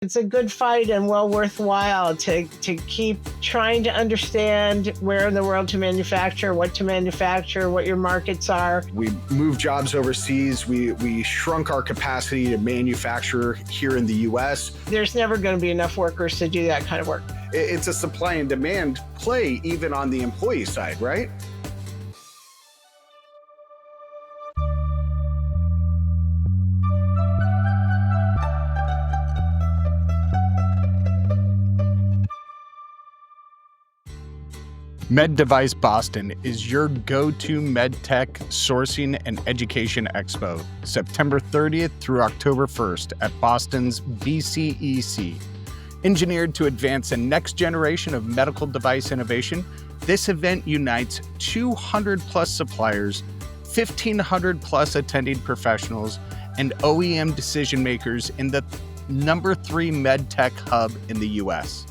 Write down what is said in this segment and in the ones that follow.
It's a good fight and well worthwhile to keep trying to understand where in the world to manufacture, what your markets are. We moved jobs overseas. We shrunk our capacity to manufacture here in the U.S. There's never going to be enough workers to do that kind of work. It's a supply and demand play, even on the employee side, right? MedDevice Boston is your go-to medtech sourcing and education expo, September 30th through October 1st at Boston's BCEC. Engineered to advance the next generation of medical device innovation, this event unites 200 plus suppliers, 1,500 plus attending professionals, and OEM decision makers in the number 3 medtech hub in the US.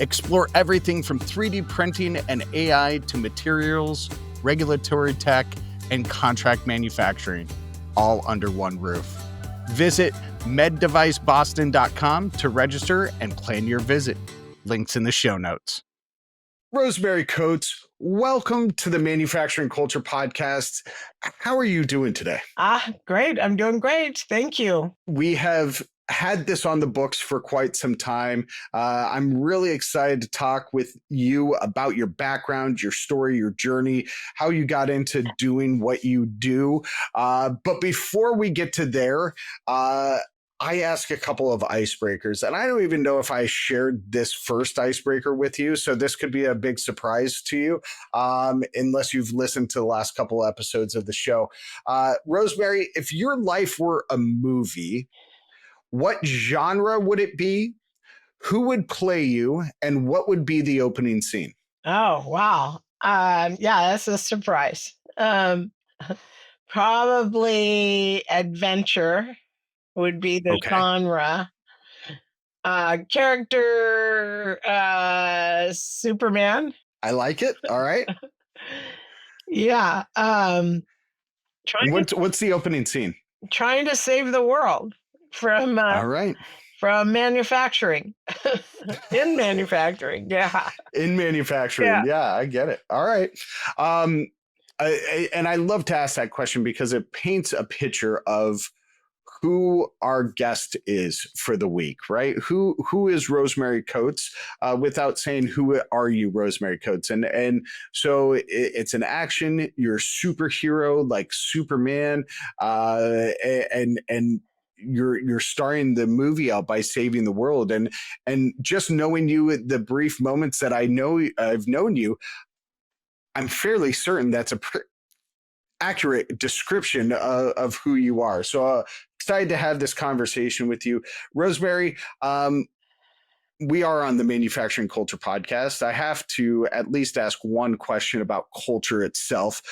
Explore everything from 3D printing and AI to materials, regulatory tech, and contract manufacturing, all under one roof. Visit meddeviceboston.com to register and plan your visit. Links in the show notes. Rosemary Coates, welcome to the Manufacturing Culture Podcast. How are you doing today? Great. I'm doing great. Thank you. We have had this on the books for quite some time. I'm really excited to talk with you about your background, your story, your journey, how you got into doing what you do. But before we get to there, I ask a couple of icebreakers, and I don't even know if I shared this first icebreaker with you, so this could be a big surprise to you, unless you've listened to the last couple of episodes of the show. Rosemary, if your life were a movie, what genre would it be? Who would play you? And what would be the opening scene? Oh, wow. Yeah, that's a surprise. Probably adventure would be the genre. Character, Superman. I like it. All right. Yeah. What's the opening scene? Trying to save the world from all right. From manufacturing. In manufacturing. Yeah. In manufacturing. Yeah, I get it. All right. And I love to ask that question because it paints a picture of who our guest is for the week, right? Who is Rosemary Coates? Without saying, who are you, Rosemary Coates? And so it's an action. You're a superhero like Superman, and you're starting the movie out by saving the world. And just knowing you, the brief moments that I've known you, I'm fairly certain that's a accurate description of who you are. So excited to have this conversation with you, Rosemary. We are on the Manufacturing Culture Podcast. I have to at least ask one question about culture itself.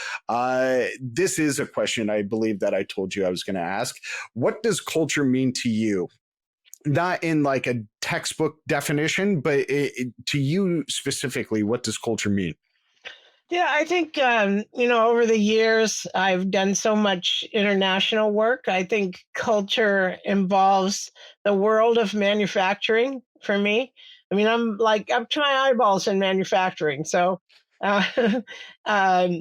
This is a question I believe that I told you I was going to ask. What does culture mean to you? Not in like a textbook definition, but to you specifically, what does culture mean? Yeah, I think, over the years, I've done so much international work. I think culture involves the world of manufacturing for me. I mean, I'm up to my eyeballs in manufacturing. So, helping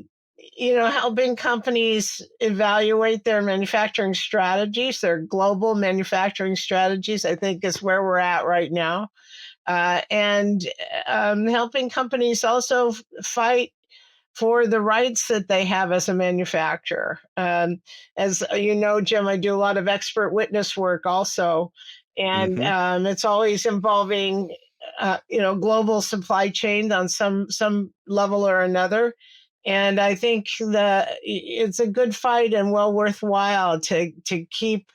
companies evaluate their manufacturing strategies, their global manufacturing strategies, I think is where we're at right now. And helping companies also fight for the rights that they have as a manufacturer. As you know, Jim, I do a lot of expert witness work also, and it's always involving, global supply chain on some level or another. And I think that it's a good fight and well worthwhile to keep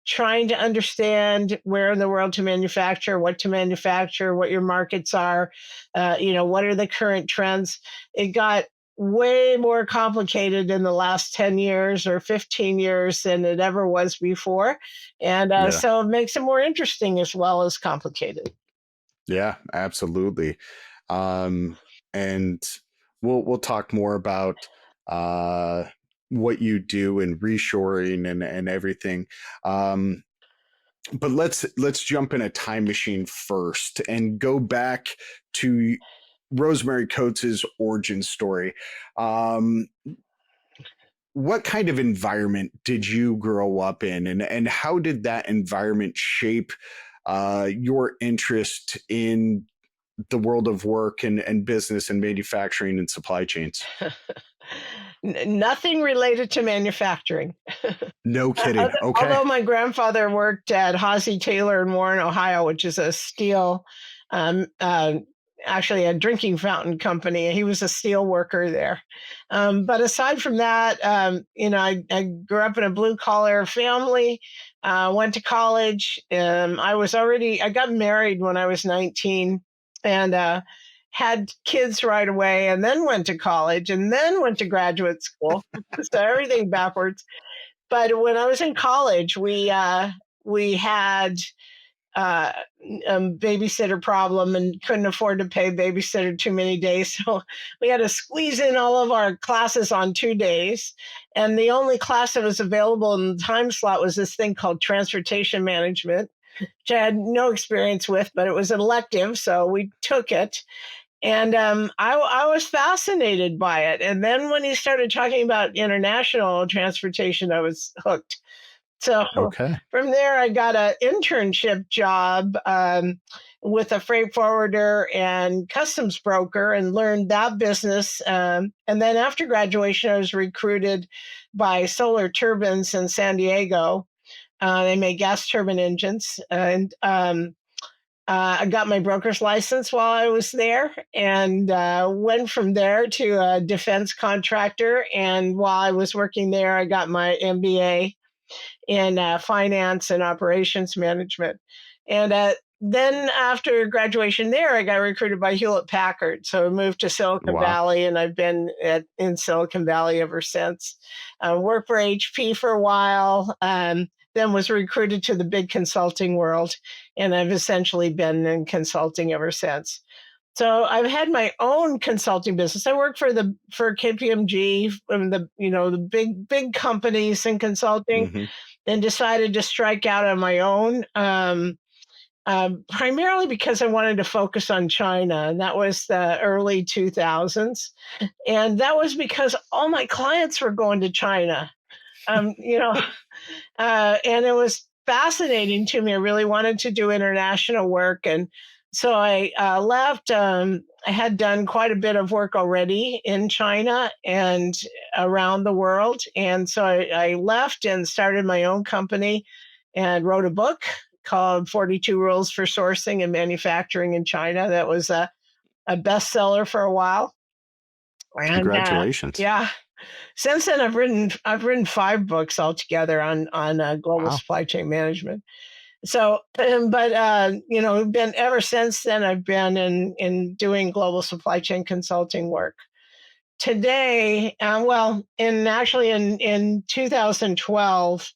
trying to understand where in the world to manufacture, what your markets are, what are the current trends. It got way more complicated in the last 10 years or 15 years than it ever was before. And so it makes it more interesting as well as complicated. Yeah, absolutely. And we'll talk more about what you do in reshoring and everything. but let's jump in a time machine first and go back to Rosemary Coates' origin story. What kind of environment did you grow up in, and how did that environment shape your interest in the world of work and business and manufacturing and supply chains? Nothing related to manufacturing. No kidding. Okay. Although my grandfather worked at Hawsey Taylor in Warren, Ohio, which is a steel, um, uh, actually a drinking fountain company. He was a steel worker there. But aside from that, I grew up in a blue collar family, went to college. I got married when I was 19 and had kids right away, and then went to college and then went to graduate school. So everything backwards. But when I was in college, we had uh, babysitter problem and couldn't afford to pay babysitter too many days. So we had to squeeze in all of our classes on 2 days. And the only class that was available in the time slot was this thing called transportation management, which I had no experience with, but it was an elective. So we took it. And I was fascinated by it. And then when he started talking about international transportation, I was hooked. So Okay. from there, I got an internship job with a freight forwarder and customs broker and learned that business. And then after graduation, I was recruited by Solar Turbines in San Diego. They make gas turbine engines. And I got my broker's license while I was there and went from there to a defense contractor. And while I was working there, I got my MBA in finance and operations management. And then after graduation there, I got recruited by Hewlett Packard. So I moved to Silicon Wow. Valley, and I've been in Silicon Valley ever since. Worked for HP for a while, then was recruited to the big consulting world, and I've essentially been in consulting ever since. So I've had my own consulting business. I work for KPMG, the big companies in consulting, Hmm. then decided to strike out on my own, primarily because I wanted to focus on China, and that was the early 2000s. And that was because all my clients were going to China. Um, you know, and it was fascinating to me. I really wanted to do international work. And so I left. I had done quite a bit of work already in China and around the world. And so I left and started my own company and wrote a book called 42 Rules for Sourcing and Manufacturing in China. That was a bestseller for a while. And Congratulations. yeah, since then, I've written 5 books altogether on global Wow. supply chain management. So, but been ever since then. I've been in doing global supply chain consulting work. Today, in 2012,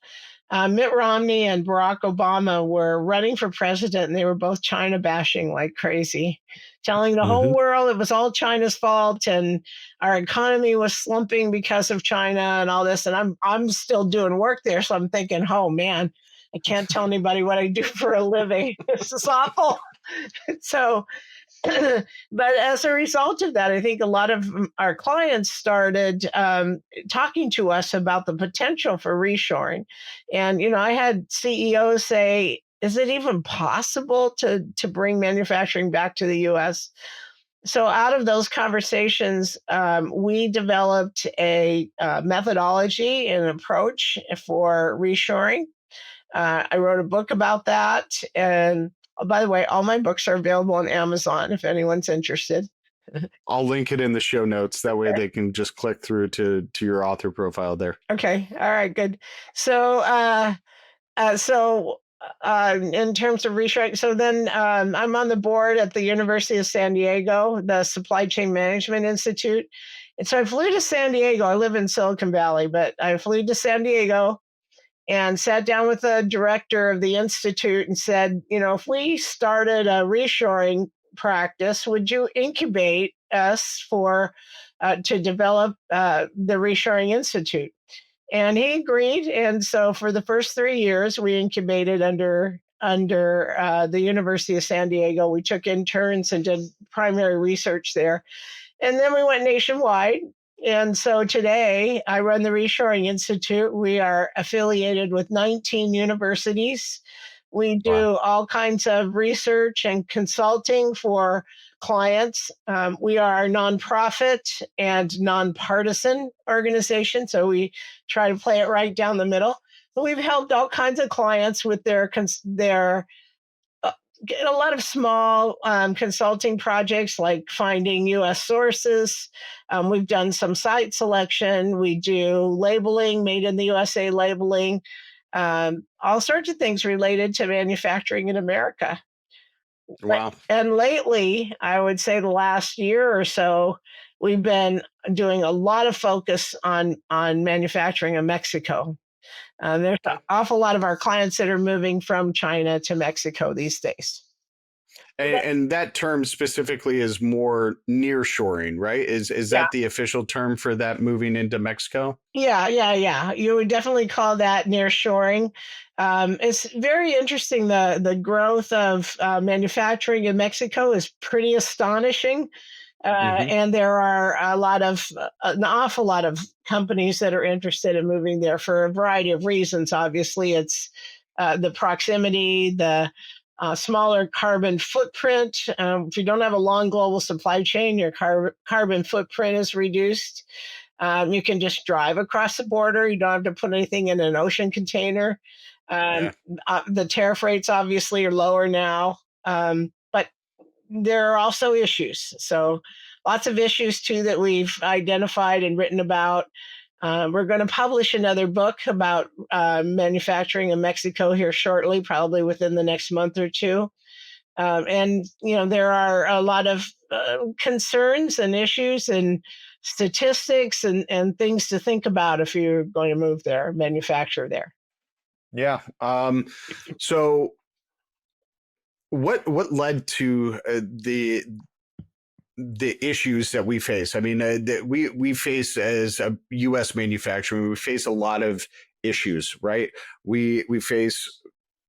Mitt Romney and Barack Obama were running for president, and they were both China bashing like crazy, telling the Hmm. whole world it was all China's fault and our economy was slumping because of China and all this. And I'm still doing work there, so I'm thinking, oh man, I can't tell anybody what I do for a living. This is awful. So but as a result of that, I think a lot of our clients started talking to us about the potential for reshoring. And, I had CEOs say, is it even possible to bring manufacturing back to the US? So out of those conversations, we developed a methodology and approach for reshoring. I wrote a book about that. And by the way, all my books are available on Amazon if anyone's interested. I'll link it in the show notes. That way they can just click through to your author profile there. Okay. All right. Good. So, in terms of reshoring, so then I'm on the board at the University of San Diego, the Supply Chain Management Institute. And so I flew to San Diego. I live in Silicon Valley, but I flew to San Diego and sat down with the director of the institute and said, if we started a reshoring practice, would you incubate us for to develop the Reshoring Institute? And he agreed. And so for the first 3 years, we incubated under the University of San Diego. We took interns and did primary research there. And then we went nationwide. And so today I run the Reshoring Institute. We are affiliated with 19 universities. We Wow. do all kinds of research and consulting for clients. We are a nonprofit and nonpartisan organization. So we try to play it right down the middle. But we've helped all kinds of clients with their get a lot of small consulting projects like finding US sources. We've done some site selection. We do labeling, made in the USA labeling, all sorts of things related to manufacturing in America. Wow. And lately, I would say the last year or so, we've been doing a lot of focus on manufacturing in Mexico. There's an Okay. awful lot of our clients that are moving from China to Mexico these days. And that term specifically is more nearshoring, right? Is Yeah, that the official term for that moving into Mexico? yeah. You would definitely call that nearshoring. It's very interesting. The growth of manufacturing in Mexico is pretty astonishing. Hmm. And there are an awful lot of companies that are interested in moving there for a variety of reasons. Obviously, it's the proximity, the smaller carbon footprint. If you don't have a long global supply chain, your carbon footprint is reduced. You can just drive across the border. You don't have to put anything in an ocean container. Um, Yeah. the tariff rates obviously are lower now, but there are also issues. So, lots of issues too that we've identified and written about. We're going to publish another book about manufacturing in Mexico here shortly, probably within the next month or two. And there are a lot of concerns and issues and statistics and things to think about if you're going to move there, manufacture there. Yeah. So what led to the issues that we face? I mean, that we face as a U.S. manufacturer, we face a lot of issues, right? We face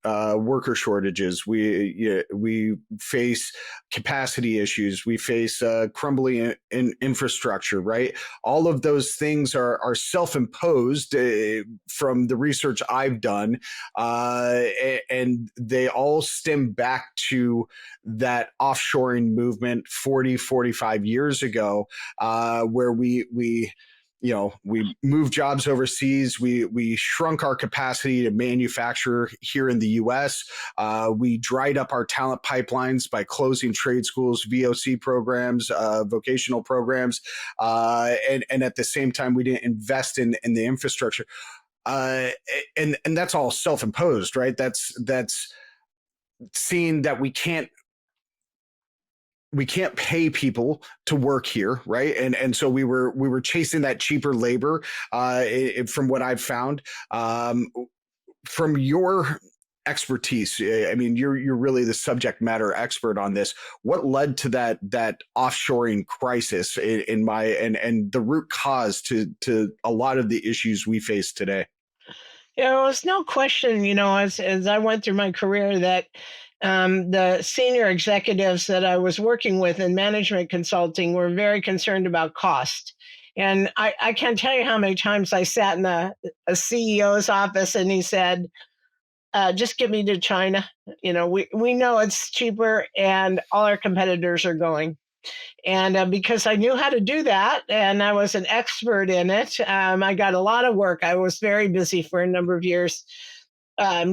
worker shortages. We face capacity issues. We face crumbling in infrastructure. Right, all of those things are self imposed from the research I've done, and they all stem back to that offshoring movement 40, 45 years ago, where we moved jobs overseas. We shrunk our capacity to manufacture here in the U.S. We dried up our talent pipelines by closing trade schools, VOC programs, vocational programs, and at the same time, we didn't invest in the infrastructure. Uh, and that's all self-imposed, right? That's seeing that we can't pay people to work here, right? And so we were chasing that cheaper labor, from what I've found. From your expertise, I mean, you're really the subject matter expert on this. What led to that offshoring crisis in my and the root cause to a lot of the issues we face today? It's no question, as I went through my career, that the senior executives that I was working with in management consulting were very concerned about cost. And I can't tell you how many times I sat in a CEO's office and he said, just get me to China. We know it's cheaper and all our competitors are going. And because I knew how to do that and I was an expert in it, I got a lot of work. I was very busy for a number of years,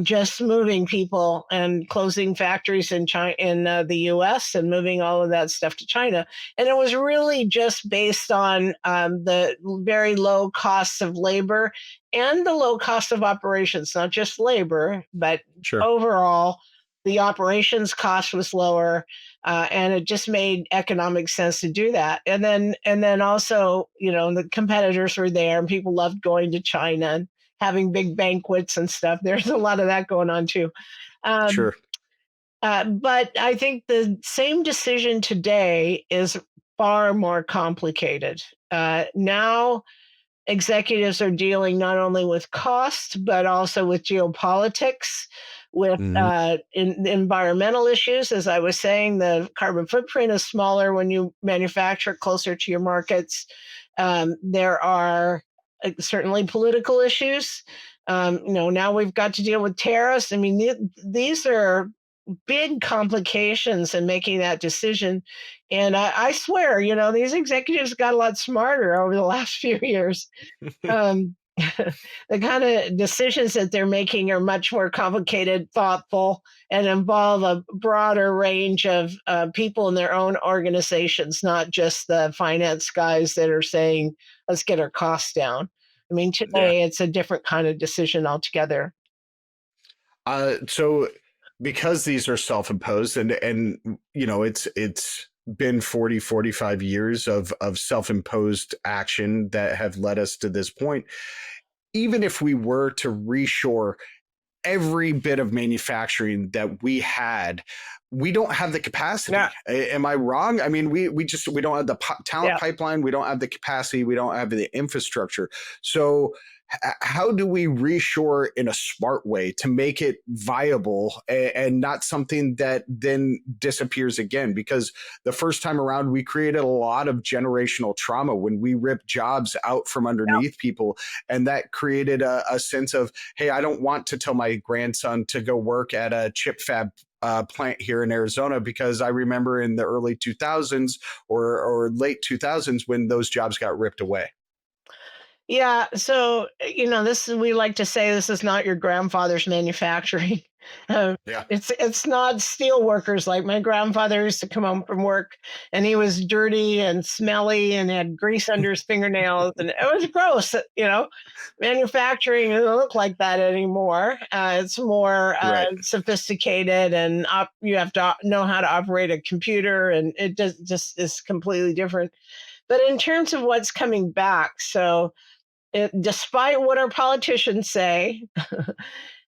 just moving people and closing factories in China, in the U.S., and moving all of that stuff to China. And it was really just based on the very low costs of labor and the low cost of operations, not just labor, but Sure. overall, the operations cost was lower, and it just made economic sense to do that. And then also, the competitors were there, and people loved going to China and having big banquets and stuff. There's a lot of that going on too. Um, Sure. but I think the same decision today is far more complicated. Now executives are dealing not only with cost, but also with geopolitics, with Mhm. environmental issues. As I was saying, the carbon footprint is smaller when you manufacture closer to your markets. There are certainly political issues. Now we've got to deal with tariffs. I mean, these are big complications in making that decision. And I swear, these executives got a lot smarter over the last few years. Um, the kind of decisions that they're making are much more complicated, thoughtful, and involve a broader range of people in their own organizations, not just the finance guys that are saying, let's get our costs down. I mean, Yeah. today it's a different kind of decision altogether. So because these are self-imposed and it's been 40, 45 years of self-imposed action that have led us to this point. Even if we were to reshore every bit of manufacturing that we had, we don't have the Yeah, capacity. Am I wrong? I mean, we don't have the talent yeah. pipeline, we don't have the capacity, we don't have the infrastructure. So how do we reshore in a smart way to make it viable and not something that then disappears again? Because the first time around, we created a lot of generational trauma when we ripped jobs out from underneath people. And that created a sense of, hey, I don't want to tell my grandson to go work at a chip fab plant here in Arizona, because I remember in the early 2000s or late 2000s when those jobs got ripped away. Yeah, so, we like to say this is not your grandfather's manufacturing. Uh, Yeah. it's not steel workers. Like my grandfather used to come home from work and he was dirty and smelly and had grease under his fingernails and it was gross. Manufacturing doesn't look like that anymore. It's more Right. sophisticated and you have to know how to operate a computer, and it just is completely different. But in terms of what's coming back, so despite what our politicians say,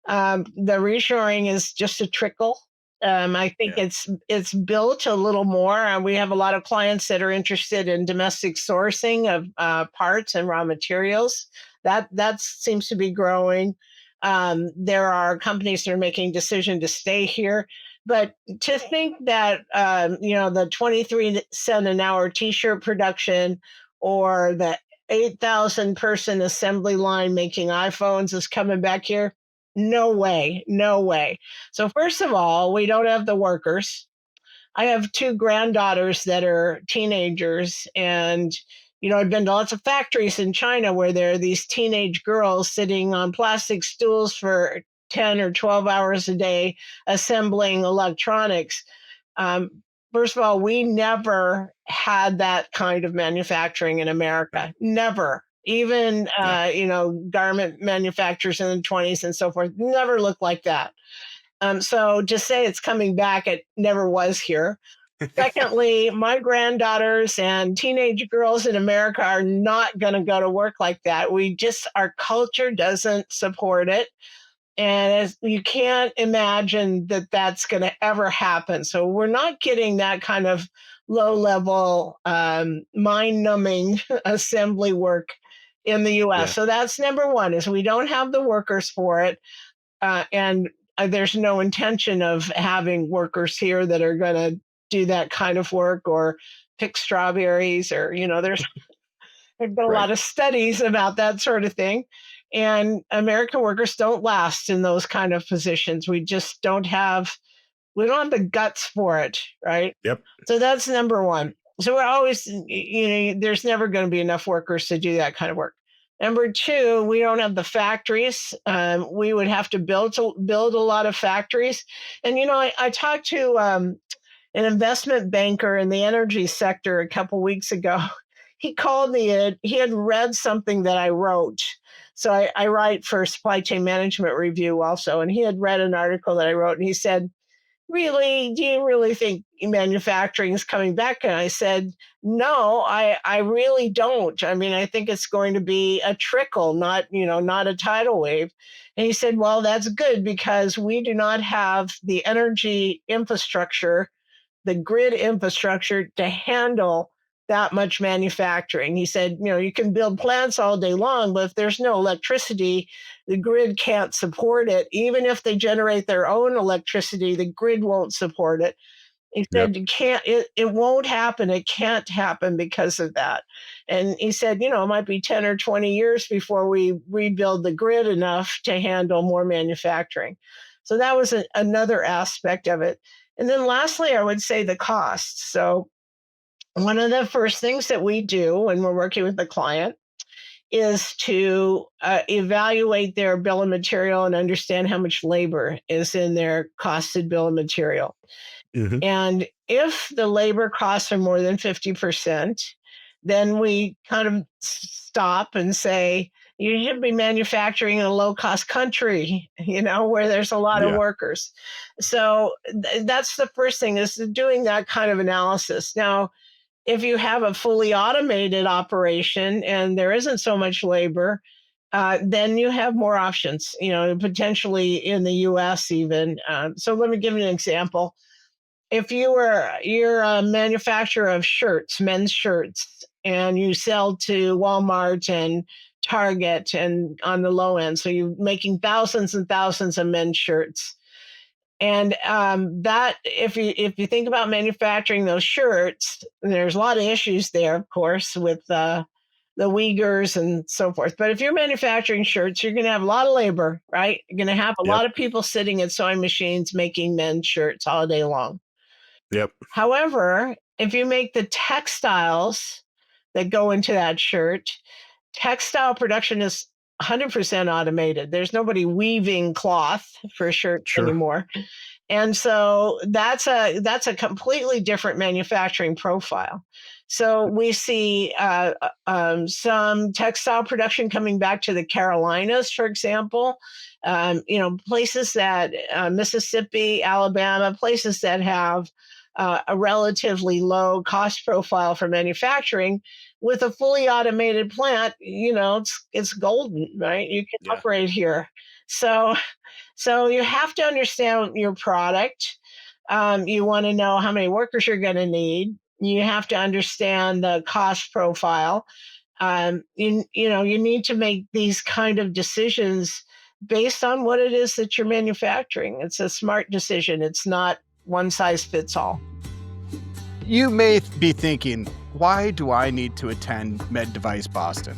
the reshoring is just a trickle. I think Yeah. it's built a little more. We have a lot of clients that are interested in domestic sourcing of parts and raw materials. That seems to be growing. There are companies that are making decision to stay here. But to think that the 23 cent an hour T-shirt production or the 8,000 person assembly line making iPhones is coming back here, no way, no way. So, first of all, we don't have the workers. I have two granddaughters that are teenagers, and I've been to lots of factories in China where there are these teenage girls sitting on plastic stools for 10 or 12 hours a day assembling electronics. Um, First of all, we never had that kind of manufacturing in Yeah. America. Never. Even Yeah. garment manufacturers in the 20s and so forth never looked like that. So to say it's coming back, it never was here. Secondly, my granddaughters and teenage girls in America are not going to go to work like that. Our culture doesn't support it. And you can't imagine that that's going to ever happen. So we're not getting that kind of low level, mind numbing assembly work in the US. Yeah. So that's number one, is we don't have the workers for it. And there's no intention of having workers here that are going to do that kind of work or pick strawberries, or there's been a Right. lot of studies about that sort of thing. And American workers don't last in those kind of positions. We don't have the guts for it, right? Yep. So that's number one. So we're always, there's never going to be enough workers to do that kind of work. Number two, we don't have the factories. We would have to build a lot of factories. And I talked to an investment banker in the energy sector a couple weeks ago. He called me. He had read something that I wrote. So I write for Supply Chain Management Review also, and he had read an article that I wrote, and he said, really, do you really think manufacturing is coming back? And I said, no, I really don't. I mean, I think it's going to be a trickle, not a tidal wave. And he said, well, that's good because we do not have the energy infrastructure, the grid infrastructure to handle that much manufacturing. He said, you can build plants all day long, but if there's no electricity, the grid can't support it. Even if they generate their own electricity, the grid won't support it. He Yep. said, it won't happen. It can't happen because of that. And he said, it might be 10 or 20 years before we rebuild the grid enough to handle more manufacturing. So that was another aspect of it. And then lastly, I would say the cost. So one of the first things that we do when we're working with the client is to evaluate their bill of material and understand how much labor is in their costed bill of material. Mhm. And if the labor costs are more than 50%, then we kind of stop and say, you should be manufacturing in a low cost country, where there's a lot of Yeah. workers. So that's the first thing, is doing that kind of analysis. Now, if you have a fully automated operation and there isn't so much labor, then you have more options, potentially in the US even. So let me give you an example. If you're a manufacturer of shirts, men's shirts, and you sell to Walmart and Target and on the low end, so you're making thousands and thousands of men's shirts. And that, if you think about manufacturing those shirts, there's a lot of issues there, of course, with the Uyghurs and so forth. But if you're manufacturing shirts, you're going to have a lot of labor, right? You're going to have a Yep. lot of people sitting at sewing machines making men's shirts all day long. Yep. However, if you make the textiles that go into that shirt, textile production is 100% automated. There's nobody weaving cloth for shirts Sure. anymore. And so that's a completely different manufacturing profile. So we see some textile production coming back to the Carolinas, for example. Places that Mississippi, Alabama, places that have a relatively low cost profile for manufacturing. With a fully automated plant, it's golden, right? You can Yeah. operate here. So you have to understand your product. You want to know how many workers you're going to need. You have to understand the cost profile. You need to make these kind of decisions based on what it is that you're manufacturing. It's a smart decision. It's not one size fits all. You may be thinking, why do I need to attend Med Device Boston?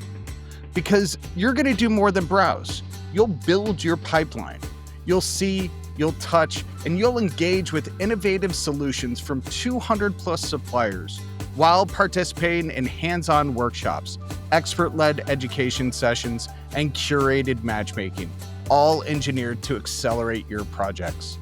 Because you're going to do more than browse. You'll build your pipeline. You'll see, you'll touch, and you'll engage with innovative solutions from 200 plus suppliers while participating in hands-on workshops, expert-led education sessions, and curated matchmaking, all engineered to accelerate your projects.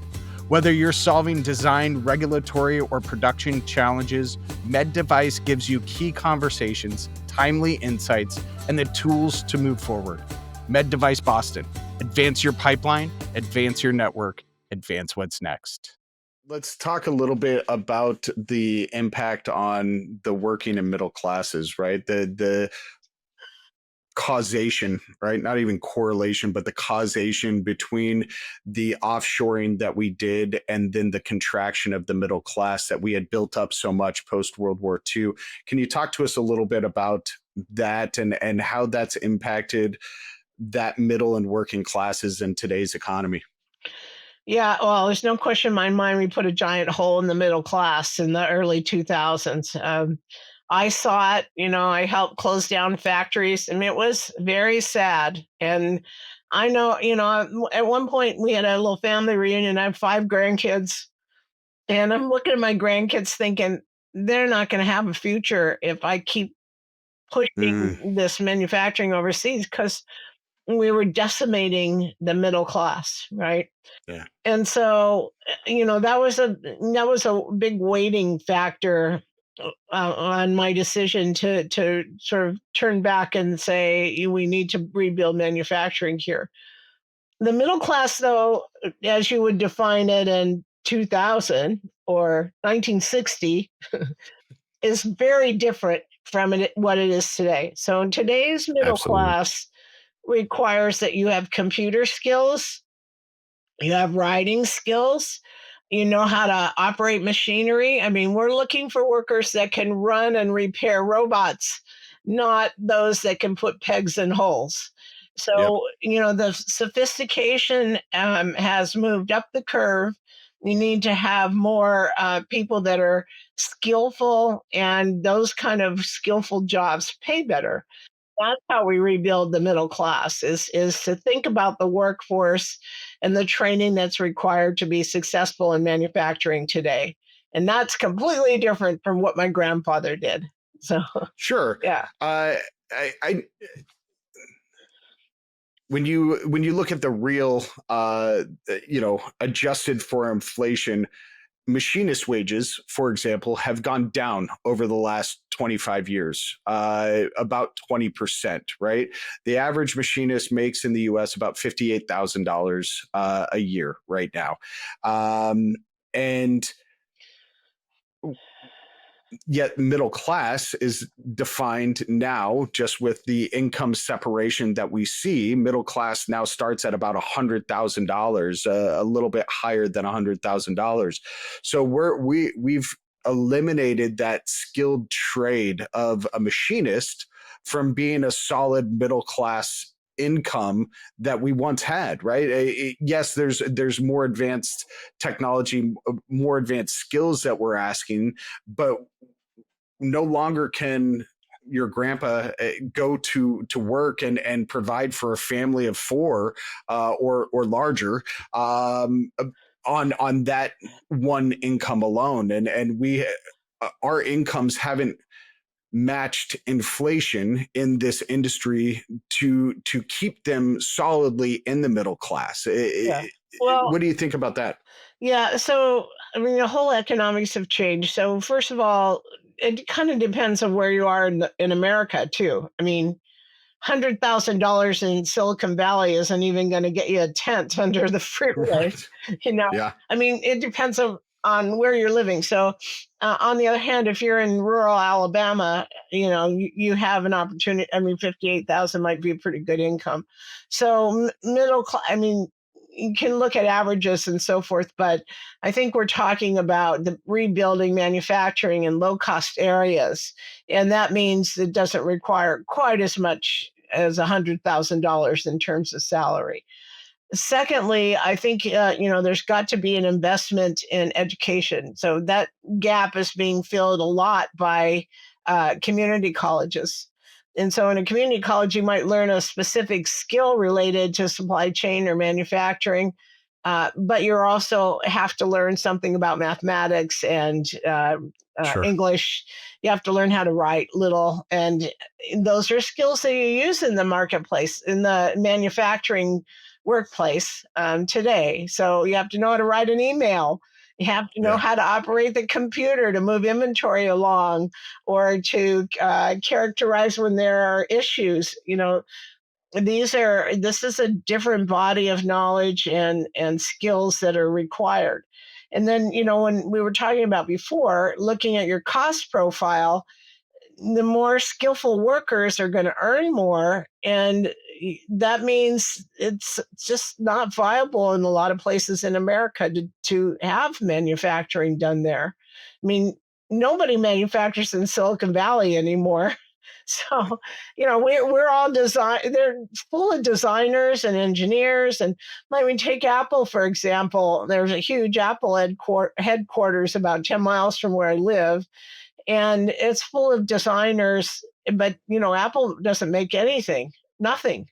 Whether you're solving design, regulatory, or production challenges, Med Device gives you key conversations, timely insights, and the tools to move forward. Med Device Boston. Advance your pipeline, advance your network, advance what's next. Let's talk a little bit about the impact on the working and middle classes, right? The causation, right? Not even correlation, but the causation between the offshoring that we did and then the contraction of the middle class that we had built up so much post World War II. Can you talk to us a little bit about that and how that's impacted that middle and working classes in today's economy? Yeah, well, there's no question in my mind we put a giant hole in the middle class in the early 2000s. I saw it, I helped close down factories, and it was very sad. And I know, at one point we had a little family reunion. I have 5 grandkids, and I'm looking at my grandkids thinking, they're not going to have a future if I keep Mm, pushing this manufacturing overseas, because we were decimating the middle class, right? yeah. And so, that was a big weighting factor on my decision to sort of turn back and say we need to rebuild manufacturing here. The middle class, though, as you would define it in 2000 or 1960, is very different from what it is today. So, in today's middle Absolutely. class requires that you have computer skills, you have writing skills, you know how to operate machinery. I mean, we're looking for workers that can run and repair robots, not those that can put pegs in holes. Yep. So, the sophistication has moved up the curve. You need to have more people that are skillful, and those kind of skillful jobs pay better. That's how we rebuild the middle class, is to think about the workforce and the training that's required to be successful in manufacturing today. And that's completely different from what my grandfather did. So, Sure. yeah. I when you look at the real adjusted for inflation, machinist wages, for example, have gone down over the last 25 years, about 20%, right? The average machinist makes in the US about $58,000 a year right now. And yet middle class is defined now just with the income separation that we see. Middle class now starts at about $100,000, a little bit higher than $100,000. So we've eliminated that skilled trade of a machinist from being a solid middle class income that we once had, right? Yes, there's more advanced technology, more advanced skills that we're asking, but no longer can your grandpa go to work and provide for a family of four or larger on that one income alone, and we our incomes haven't matched inflation in this industry to keep them solidly in the middle class. Yeah. Well, What do you think about that? yeah. So, I mean, the whole economics have changed. So, first of all, it kind of depends on where you are in America, too. I mean, $100,000 in Silicon Valley isn't even going to get you a tent under the freeway. Right. You know, Yeah. I mean, it depends on where you're living. So, on the other hand, if you're in rural Alabama, you have an opportunity. I mean, 58,000 might be a pretty good income. So, middle class. I mean, you can look at averages and so forth, but I think we're talking about the rebuilding manufacturing in low cost areas, and that means it doesn't require quite as much as $100,000 in terms of salary. Secondly, I think there's got to be an investment in education. So that gap is being filled a lot by community colleges. And so in a community college, you might learn a specific skill related to supply chain or manufacturing, but you also have to learn something about mathematics and Sure. English. You have to learn how to write little, and those are skills that you use in the marketplace, in the manufacturing workplace today. So you have to know how to write an email. You have to know Yeah. how to operate the computer to move inventory along, or to characterize when there are issues. This is a different body of knowledge and skills that are required. And then, when we were talking about before, looking at your cost profile, the more skillful workers are going to earn more, and that means it's just not viable in a lot of places in America to have manufacturing done there. I mean, nobody manufactures in Silicon Valley anymore. So, we're all they're full of designers and engineers. And like, we take Apple, for example. There's a huge Apple headquarters about 10 miles from where I live, and it's full of designers. But Apple doesn't make anything, nothing.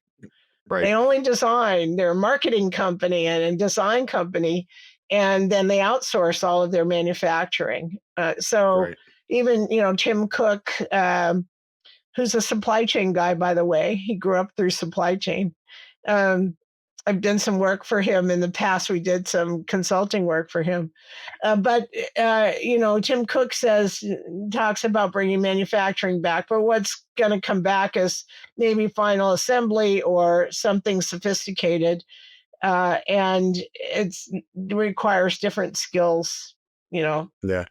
Right. They only design. They're a marketing company and a design company, and then they outsource all of their manufacturing. So Right. even Tim Cook, who's a supply chain guy, by the way, he grew up through supply chain. um, I've done some work for him in the past. We did some consulting work for him. But Tim Cook talks about bringing manufacturing back, but what's going to come back is maybe final assembly or something sophisticated. And it requires different skills, you know. Yeah.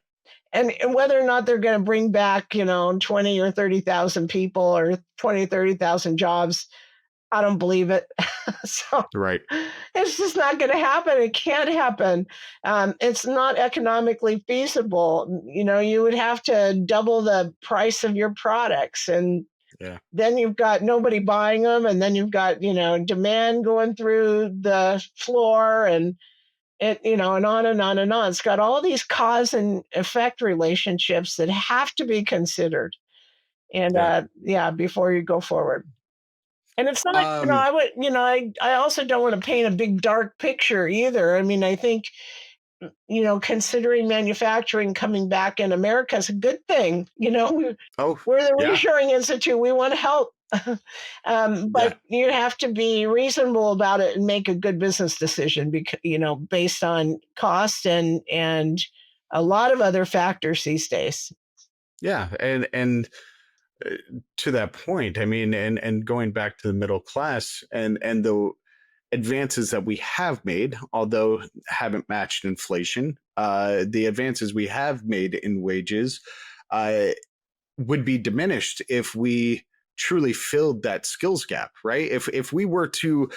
And whether or not they're going to bring back, 20 or 30,000 people or 20, 30,000 jobs, I don't believe it. So Right. it's just not going to happen. It can't happen. It's not economically feasible. You know, you would have to double the price of your products, and Yeah. then you've got nobody buying them, and then you've got, you know, demand going through the floor, and it, you know, and on and on and on. It's got all these cause and effect relationships that have to be considered, and Yeah. yeah, before you go forward. And it's not, you know, Um, I would, you know, I also don't want to paint a big dark picture either. I mean, I think, you know, considering manufacturing coming back in America is a good thing. You know, oh, we're the yeah. Reshoring Institute. We want to help. Yeah. But you have to be reasonable about it and make a good business decision, because, you know, based on cost and a lot of other factors these days. Yeah. And uh, to that point, I mean, and going back to the middle class and the advances that we have made, although haven't matched inflation, the advances we have made in wages uh, would be diminished if we truly filled that skills gap, right? If we were to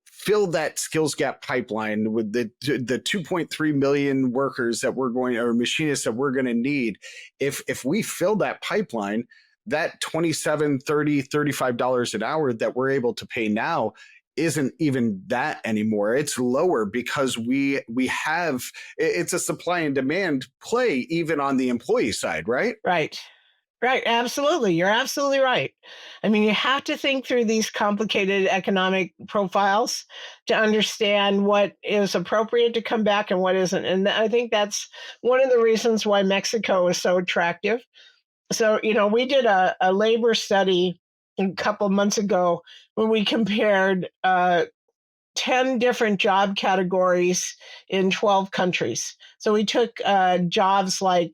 fill that skills gap pipeline with the 2.3 million workers that we're going, or machinists that we're going to need, if we fill that pipeline, that 27, 30, $35 an hour that we're able to pay now isn't even that anymore. It's lower because we have, it's a supply and demand play even on the employee side, right? Right. Right, absolutely. You're absolutely right. I mean, you have to think through these complicated economic profiles to understand what is appropriate to come back and what isn't. And I think that's one of the reasons why Mexico is so attractive. So, you know, we did a labor study a couple months ago when we compared 10 different job categories in 12 countries. So we took jobs like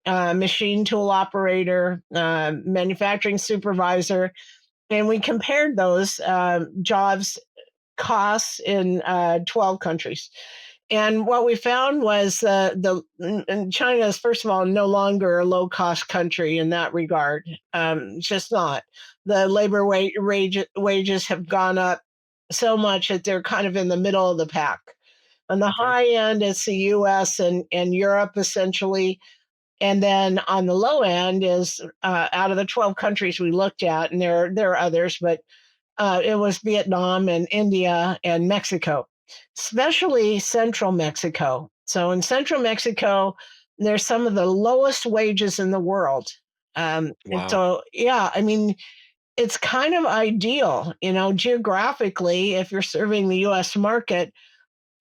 machine tool operator, manufacturing supervisor, and we compared those jobs costs in 12 countries. And what we found was and China is, first of all, no longer a low cost country in that regard. It's just not. The labor wages have gone up so much that they're kind of in the middle of the pack. On the Okay. high end, it's the US and Europe essentially, and then on the low end is out of the 12 countries we looked at, and there are others, but it was Vietnam and India and Mexico, especially central Mexico. So in central Mexico, there's some of the lowest wages in the world. And Wow. so, yeah, I mean, it's kind of ideal, you know, geographically, if you're serving the US market.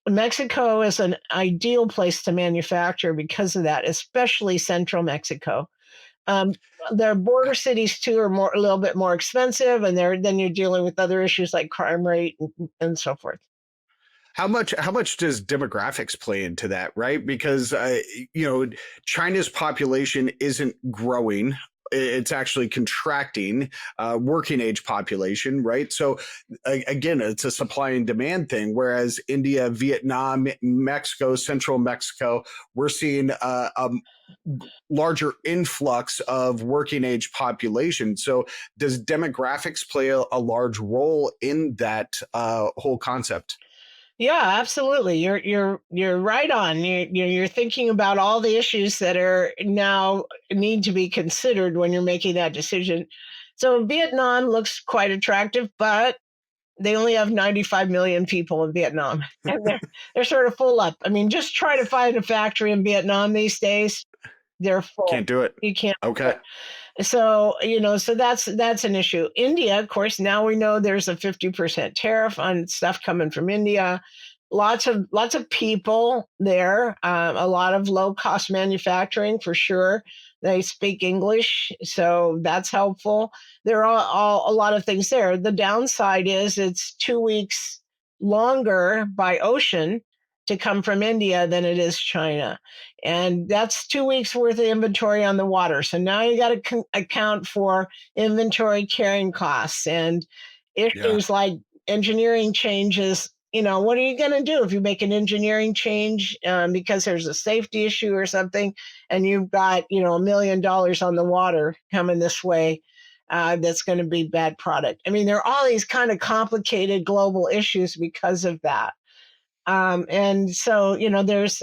Mexico is an ideal place to manufacture because of that, especially central Mexico. Um, their border cities too are more a little bit more expensive, and then you're dealing with other issues like crime rate and so forth. How much does demographics play into that, right? Because you know, China's population isn't growing. It's actually contracting, working age population, right? So again, it's a supply and demand thing. Whereas India, Vietnam, Mexico, Central Mexico, we're seeing a larger influx of working age population. So does demographics play a large role in that whole concept? Yeah, absolutely. You're right on. You're thinking about all the issues that are now need to be considered when you're making that decision. So Vietnam looks quite attractive, but they only have 95 million people in Vietnam, and they're sort of full up. I mean, just try to find a factory in Vietnam these days. They're full. Can't do it. You can't do Okay. it. So, you know, so that's an issue. India, of course, now we know there's a 50% tariff on stuff coming from India. Lots of people there, a lot of low cost manufacturing for sure. They speak English, so that's helpful. There are all a lot of things there. The downside is it's 2 weeks longer by ocean to come from India than it is China. And that's 2 weeks worth of inventory on the water. So now you got to account for inventory carrying costs and Yeah. issues like engineering changes. You know, what are you going to do if you make an engineering change because there's a safety issue or something, and you've got, you know, $1 million on the water coming this way? that's going to be bad product. I mean, there are all these kind of complicated global issues because of that. And so, there's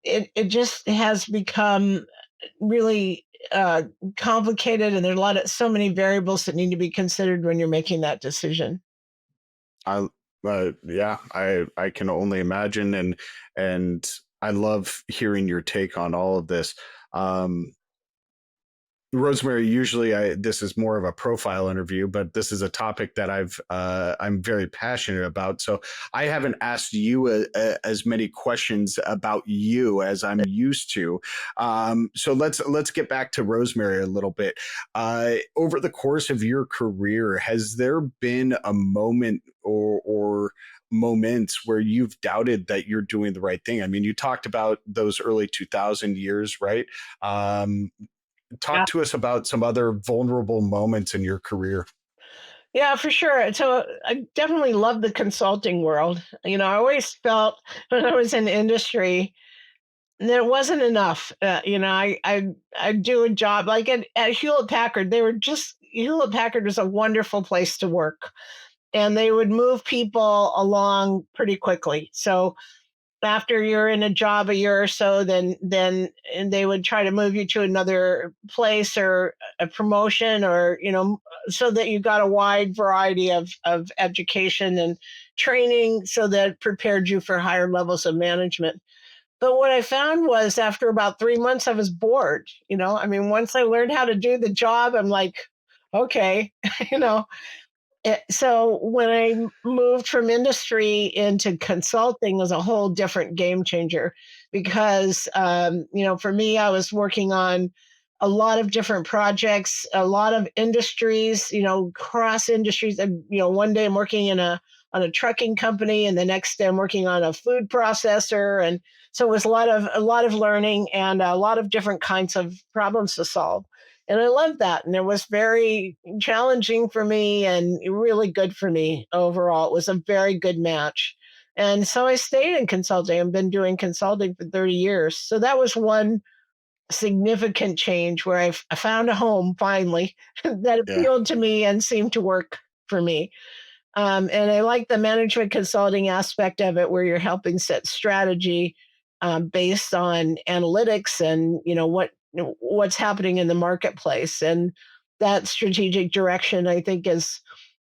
it just has become really complicated, and there are so many variables that need to be considered when you're making that decision. I yeah, I can only imagine, and I love hearing your take on all of this. Rosemary, usually this is more of a profile interview, but this is a topic that I'm very passionate about. So I haven't asked you as many questions about you as I'm used to. So let's get back to Rosemary a little bit. Over the course of your career, has there been a moment or moments where you've doubted that you're doing the right thing? I mean, you talked about those early 2000 years, right? Talk to us about some other vulnerable moments in your career. Yeah, for sure. So I definitely love the consulting world. I always felt when I was in industry, there wasn't enough. I do a job like at Hewlett Packard. Hewlett Packard was a wonderful place to work, and they would move people along pretty quickly. So after you're in a job a year or so, then and they would try to move you to another place or a promotion, or so that you got a wide variety of education and training, so that prepared you for higher levels of management. But what I found was after about 3 months, I was bored. I mean, once I learned how to do the job, I'm like, okay, you know, so when I moved from industry into consulting was a whole different game changer, because for me, I was working on a lot of different projects, a lot of industries, cross industries. And one day I'm working on a trucking company, and the next day I'm working on a food processor, and so it was a lot of learning and a lot of different kinds of problems to solve. And I loved that. And it was very challenging for me and really good for me overall. It was a very good match. And so I stayed in consulting. I've been doing consulting for 30 years. So that was one significant change where I found a home finally that Yeah. appealed to me and seemed to work for me. And I like the management consulting aspect of it, where you're helping set strategy based on analytics and what's happening in the marketplace, and that strategic direction I think is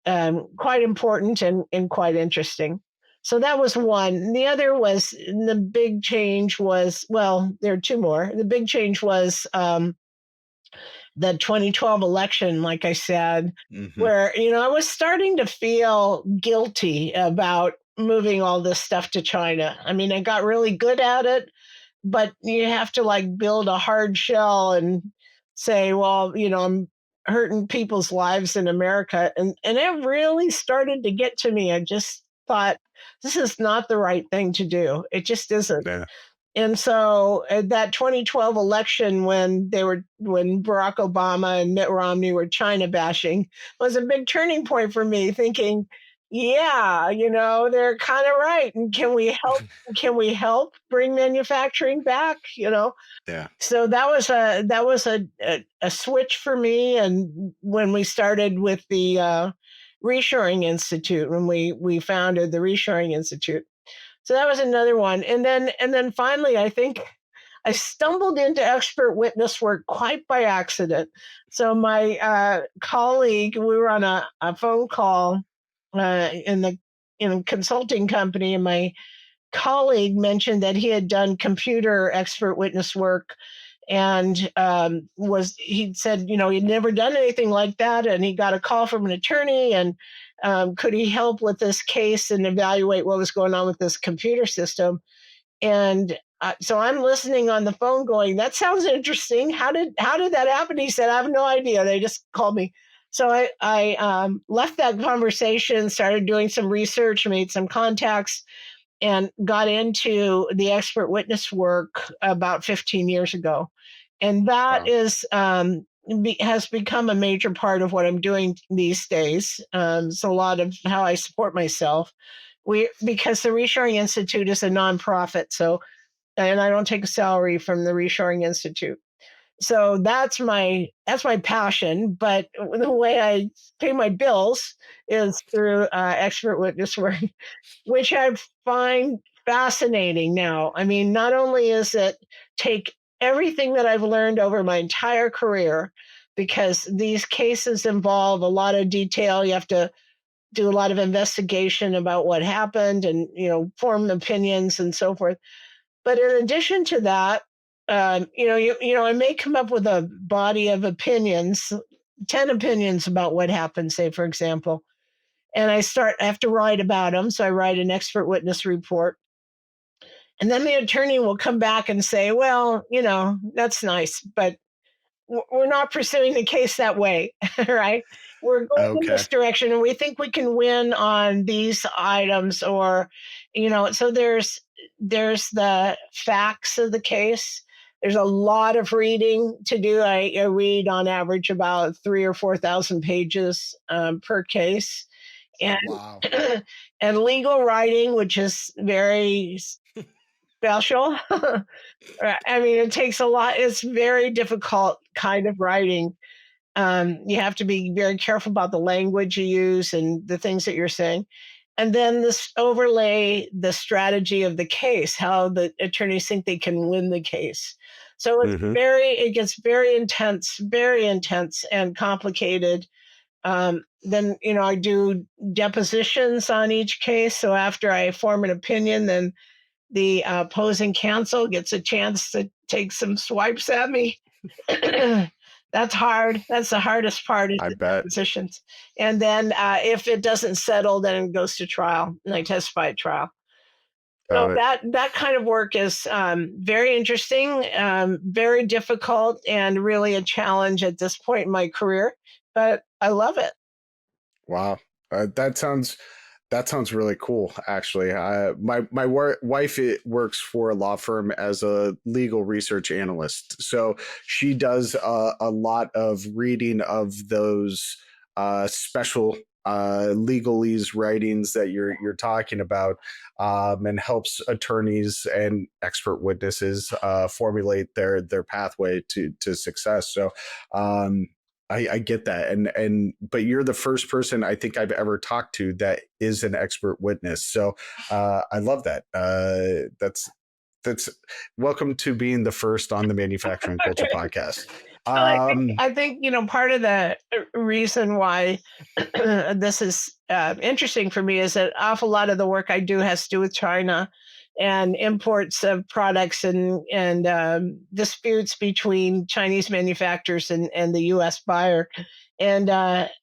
quite important and quite interesting. So that was one. The other was the big change was, well, there are two more. The big change was the 2012 election, like I said, Mm-hmm. where, I was starting to feel guilty about moving all this stuff to China. I mean, I got really good at it, but you have to like build a hard shell and say, well, I'm hurting people's lives in America. And it really started to get to me. I just thought, this is not the right thing to do. It just isn't. Yeah. And so at that 2012 election, when Barack Obama and Mitt Romney were China bashing, was a big turning point for me, thinking, yeah, they're kind of right. And can we help bring manufacturing back? Yeah. So that was a switch for me. And when we started with the Reshoring Institute, when we founded the Reshoring Institute. So that was another one. And then finally, I think I stumbled into expert witness work quite by accident. So my colleague, we were on a phone call in a consulting company, and my colleague mentioned that he had done computer expert witness work, and he said, he'd never done anything like that, and he got a call from an attorney, and could he help with this case and evaluate what was going on with this computer system. And so I'm listening on the phone going, that sounds interesting. How did that happen? He said, I have no idea. They just called me. So I left that conversation, started doing some research, made some contacts, and got into the expert witness work about 15 years ago. And that Wow. has become a major part of what I'm doing these days. It's a lot of how I support myself. Because the Reshoring Institute is a nonprofit, and I don't take a salary from the Reshoring Institute. So that's my passion. But the way I pay my bills is through expert witness work, which I find fascinating now. I mean, not only is it take everything that I've learned over my entire career, because these cases involve a lot of detail. You have to do a lot of investigation about what happened and, form opinions and so forth. But in addition to that, I may come up with a body of opinions, 10 opinions about what happened, say, for example, and I have to write about them. So I write an expert witness report. And then the attorney will come back and say, well, that's nice, but we're not pursuing the case that way, right? We're going in Okay. this direction and we think we can win on these items, or, so there's the facts of the case. There's a lot of reading to do. I read on average about 3 or 4,000 pages per case, and Wow. and legal writing, which is very special. I mean, it takes a lot. It's very difficult kind of writing. You have to be very careful about the language you use and the things that you're saying. And then this overlay the strategy of the case, how the attorneys think they can win the case. So Hmm. it gets very intense and complicated. Then, I do depositions on each case. So after I form an opinion, then the opposing counsel gets a chance to take some swipes at me. That's hard. That's the hardest part is I the bet. depositions. And then if it doesn't settle, then it goes to trial, and I testify at trial. So Got it. that kind of work is very interesting, very difficult, and really a challenge at this point in my career. But I love it. Wow. That sounds really cool. Actually, my wife works for a law firm as a legal research analyst, so she does a lot of reading of those special legalese writings that you're talking about, and helps attorneys and expert witnesses formulate their pathway to success. So. I get that, and but you're the first person I think I've ever talked to that is an expert witness. So I love that. That's welcome to being the first on the Manufacturing Culture Podcast. Well, I think part of the reason why this is interesting for me is that an awful lot of the work I do has to do with China and imports of products and disputes between Chinese manufacturers and the U.S. buyer. And I'm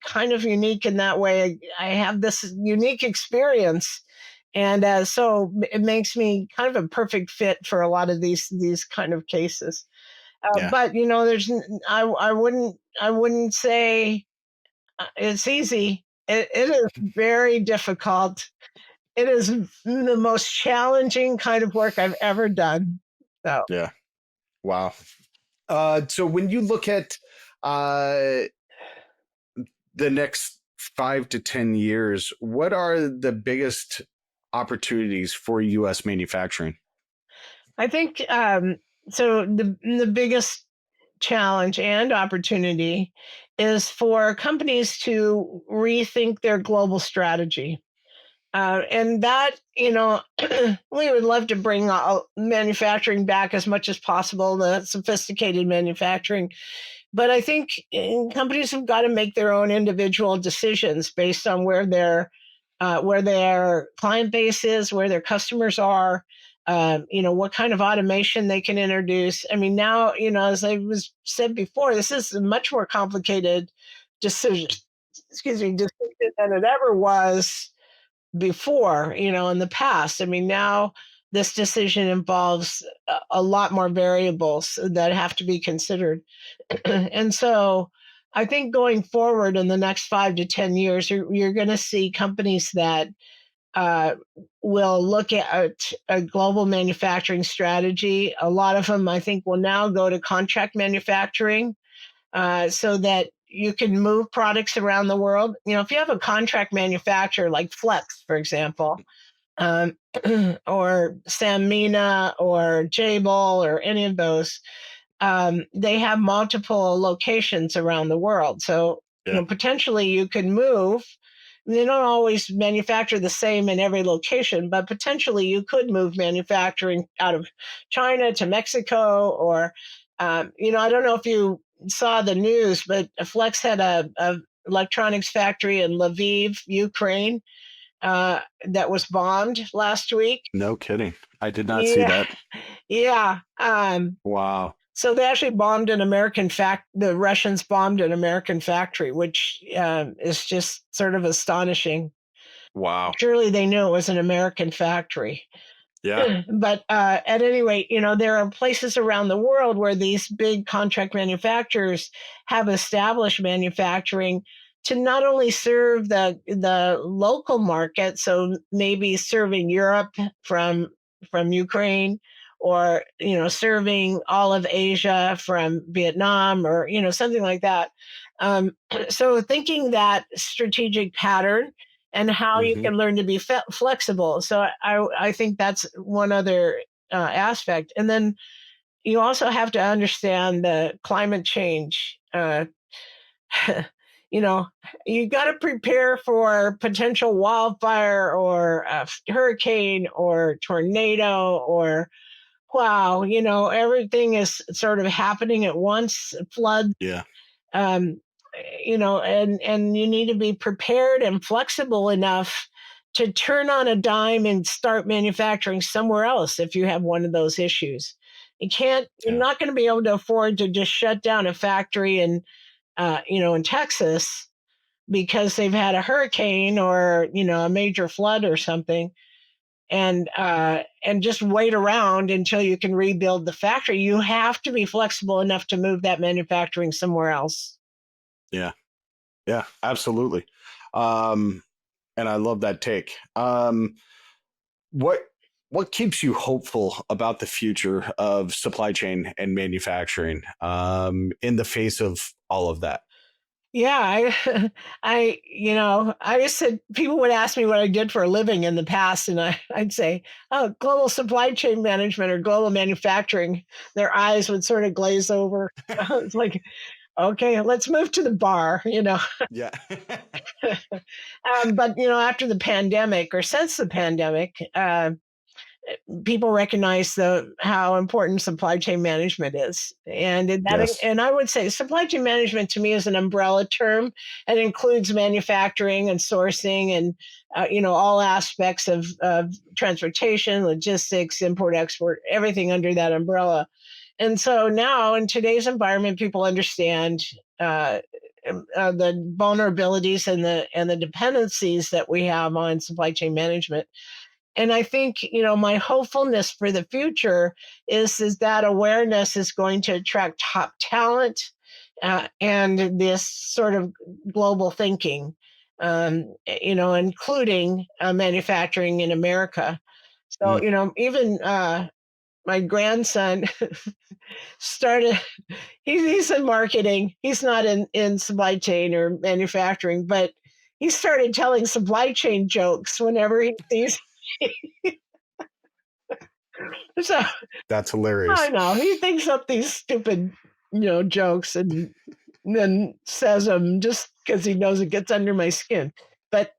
kind of unique in that way. I have this unique experience. And so it makes me kind of a perfect fit for a lot of these kind of cases. Yeah. But there's I wouldn't say it's easy. It is very difficult. It is the most challenging kind of work I've ever done. So Yeah. Wow. So when you look at the next 5 to 10 years, what are the biggest opportunities for U.S. manufacturing? I think so. The biggest challenge and opportunity is for companies to rethink their global strategy. And that, we would love to bring manufacturing back as much as possible, the sophisticated manufacturing. But I think companies have got to make their own individual decisions based on where their client base is, where their customers are, what kind of automation they can introduce. I mean, now, as I was said before, this is a much more complicated decision, decision than it ever was before, in the past. I mean, now this decision involves a lot more variables that have to be considered. And so I think going forward in the next 5 to 10 years, you're going to see companies that uh, will look at a global manufacturing strategy. A lot of them, I think, will now go to contract manufacturing so that you can move products around the world. If you have a contract manufacturer like Flex, for example, um, or Sanmina or Jabil or any of those, they have multiple locations around the world. So, Yeah. potentially you could move. They don't always manufacture the same in every location, but potentially you could move manufacturing out of China to Mexico, or, I don't know if you saw the news, but Flex had a electronics factory in Lviv, Ukraine, that was bombed last week. No kidding. I did not see Yeah, that. yeah. Wow. So they actually bombed an American The Russians bombed an American factory, which is just sort of astonishing. Wow. Surely they knew it was an American factory. Yeah. But at any rate, there are places around the world where these big contract manufacturers have established manufacturing to not only serve the local market, so maybe serving Europe from Ukraine, or serving all of Asia from Vietnam, or something like that. So thinking that strategic pattern and how you Hmm. can learn to be flexible. So I think that's one other aspect. And then you also have to understand the climate change. You know, you got to prepare for potential wildfire or a hurricane or tornado, or wow, everything is sort of happening at once. Flood, Yeah. um, and you need to be prepared and flexible enough to turn on a dime and start manufacturing somewhere else if you have one of those issues. You're Yeah. not going to be able to afford to just shut down a factory in Texas because they've had a hurricane or a major flood or something, and just wait around until you can rebuild the factory. You have to be flexible enough to move that manufacturing somewhere else. Yeah. Yeah. Absolutely. And I love that take. What what keeps you hopeful about the future of supply chain and manufacturing in the face of all of that? Yeah, I just said people would ask me what I did for a living in the past, and I'd say, "Oh, global supply chain management or global manufacturing." Their eyes would sort of glaze over. It's like, okay, let's move to the bar. Yeah. But after the pandemic or since the pandemic, people recognize how important supply chain management is, Yes. and I would say supply chain management to me is an umbrella term. It includes manufacturing and sourcing, and all aspects of transportation, logistics, import, export, everything under that umbrella. And so now in today's environment, people understand uh, the vulnerabilities and the dependencies that we have on supply chain management. And I think my hopefulness for the future is that awareness is going to attract top talent, and this sort of global thinking, including manufacturing in America. So Mm. even my grandson started. He's in marketing. He's not in supply chain or manufacturing, but he started telling supply chain jokes whenever he sees. So That's I hilarious. know he thinks up these stupid, jokes, and then says them just because he knows it gets under my skin. But,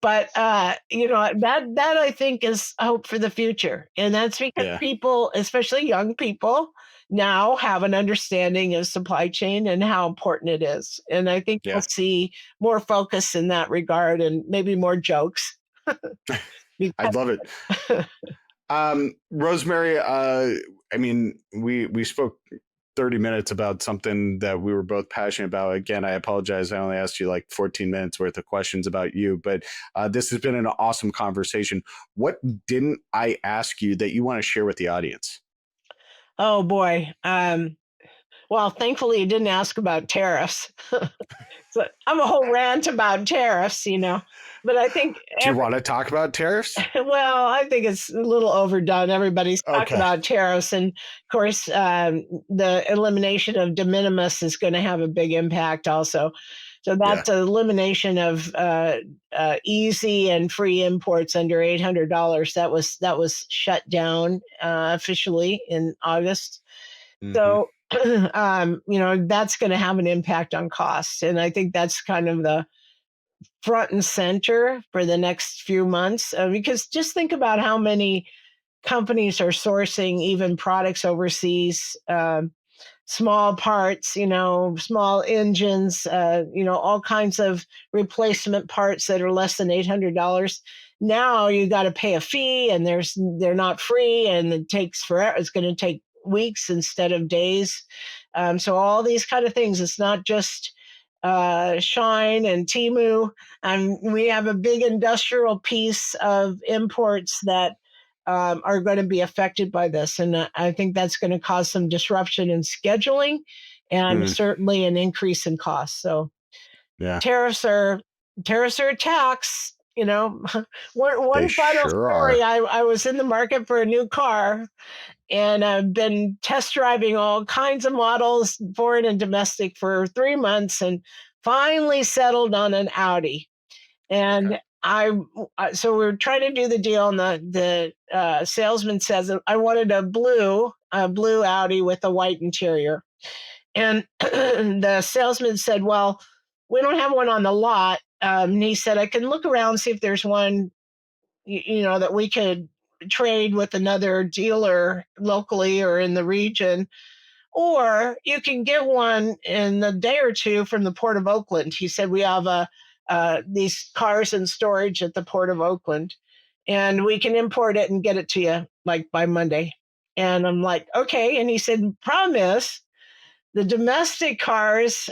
but that I think is hope for the future, and that's because Yeah. people, especially young people, now have an understanding of supply chain and how important it is. And I think we'll Yeah. see more focus in that regard, and maybe more jokes. I Because, love it. Rosemary, I mean, we spoke 30 minutes about something that we were both passionate about. Again, I apologize. I only asked you like 14 minutes worth of questions about you, but this has been an awesome conversation. What didn't I ask you that you want to share with the audience? oh boy. Well, thankfully, you didn't ask about tariffs. So I'm a whole rant about tariffs. But I think Do you want to talk about tariffs? well, I think it's a little overdone. Everybody's talking Okay. about tariffs, and of course, the elimination of de minimis is going to have a big impact also. So Yeah. that's an elimination of easy and free imports under $800. That was shut down officially in August. Mhm. So, that's going to have an impact on costs. And I think that's kind of the front and center for the next few months, because just think about how many companies are sourcing even products overseas, small parts, small engines, all kinds of replacement parts that are less than $800. Now you got to pay a fee, and they're not free, and it takes forever. It's going to take weeks instead of days. So all these kind of things. It's not just Shine and Timu. We have a big industrial piece of imports that are going to be affected by this. And I think that's going to cause some disruption in scheduling and Mm. certainly an increase in costs. So Yeah. tariffs are a tax. One They final sure story. are. I was in the market for a new car, and I've been test driving all kinds of models, foreign and domestic, for 3 months, and finally settled on an Audi. Okay. And so we were trying to do the deal, and the salesman says that I wanted a blue Audi with a white interior. And the salesman said, "Well, we don't have one on the lot." And he said, "I can look around, see if there's one, that we could trade with another dealer locally or in the region, or you can get one in a day or two from the Port of Oakland." He said, "We have these cars in storage at the Port of Oakland, and we can import it and get it to you like by Monday." And I'm like, "Okay." And he said, "Problem is, the domestic cars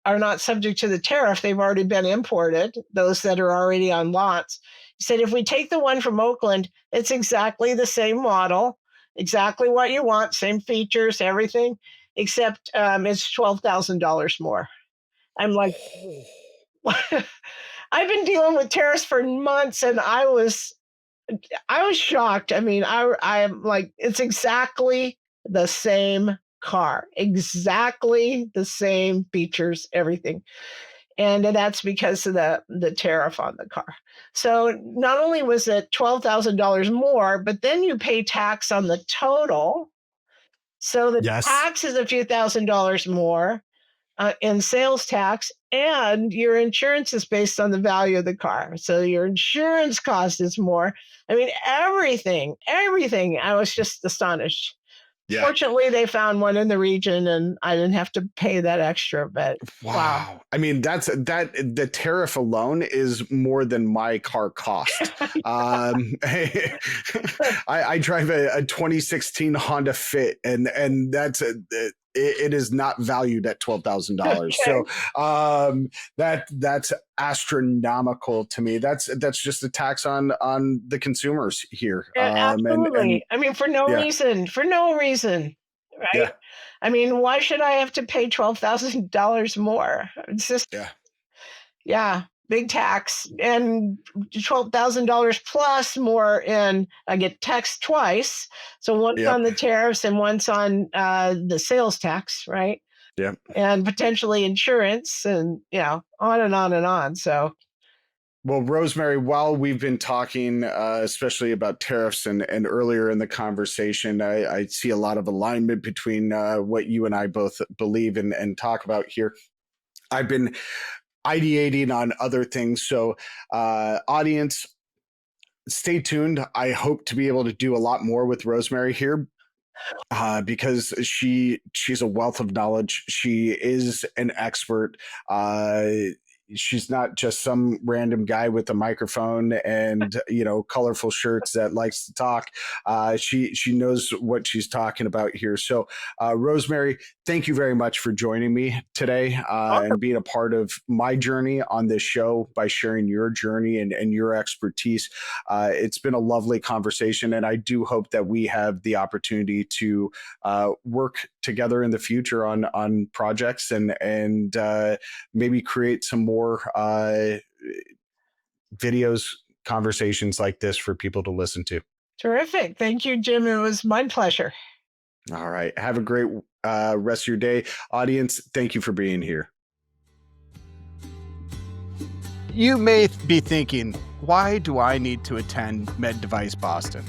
are not subject to the tariff. They've already been imported, those that are already on lots." He said, "If we take the one from Oakland, it's exactly the same model, exactly what you want, same features, everything, except it's $12,000 more." I'm like, I've been dealing with tariffs for months, and I was shocked. I mean, I'm like, it's exactly the same car, exactly the same features, everything. And that's because of the tariff on the car. So not only was it $12,000 more, but then you pay tax on the total. So the Yes. tax is a few $1,000s more in sales tax, and your insurance is based on the value of the car. So your insurance cost is more. I mean, everything. I was just astonished. Yeah. Fortunately, they found one in the region, and I didn't have to pay that extra. But wow. Wow. I mean, the tariff alone is more than my car cost. I drive a 2016 Honda Fit, and it is not valued at $12,000. Okay. So that's astronomical to me. That's just a tax on the consumers here. And Absolutely. I mean, for no yeah, reason, right? yeah, I mean, why should I have to pay $12,000 more? It's just, yeah, yeah, big tax, and $12,000 plus more in, I get taxed twice. So once yep, on the tariffs and once on the sales tax, right? yep. And potentially insurance, and on and on and on. So Well, Rosemary, while we've been talking, especially about tariffs and earlier in the conversation, I see a lot of alignment between what you and I both believe and talk about here. I've been ideating on other things. So, audience, stay tuned. I hope to be able to do a lot more with Rosemary here. Because she's a wealth of knowledge. She is an expert. She's not just some random guy with a microphone and colorful shirts that likes to talk. She knows what she's talking about here. So, Rosemary, thank you very much for joining me today and being a part of my journey on this show by sharing your journey and your expertise. It's been a lovely conversation, and I do hope that we have the opportunity to work together in the future on projects and maybe create some more videos, conversations like this for people to listen to. terrific. Thank you, Jim. It was my pleasure. All right. Have a great rest of your day. Audience, thank you for being here. You may be thinking, why do I need to attend Med Device Boston?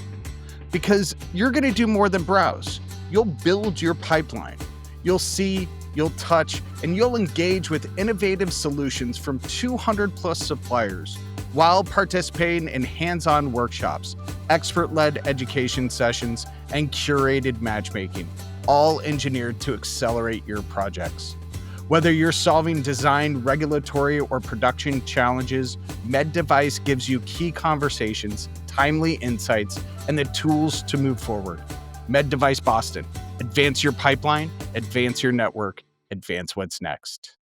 Because you're going to do more than browse. You'll build your pipeline. You'll see, you'll touch, and you'll engage with innovative solutions from 200 plus suppliers while participating in hands-on workshops, expert-led education sessions, and curated matchmaking, all engineered to accelerate your projects. Whether you're solving design, regulatory, or production challenges, Med Device gives you key conversations, timely insights, and the tools to move forward. Med Device Boston. Advance your pipeline, advance your network, advance what's next.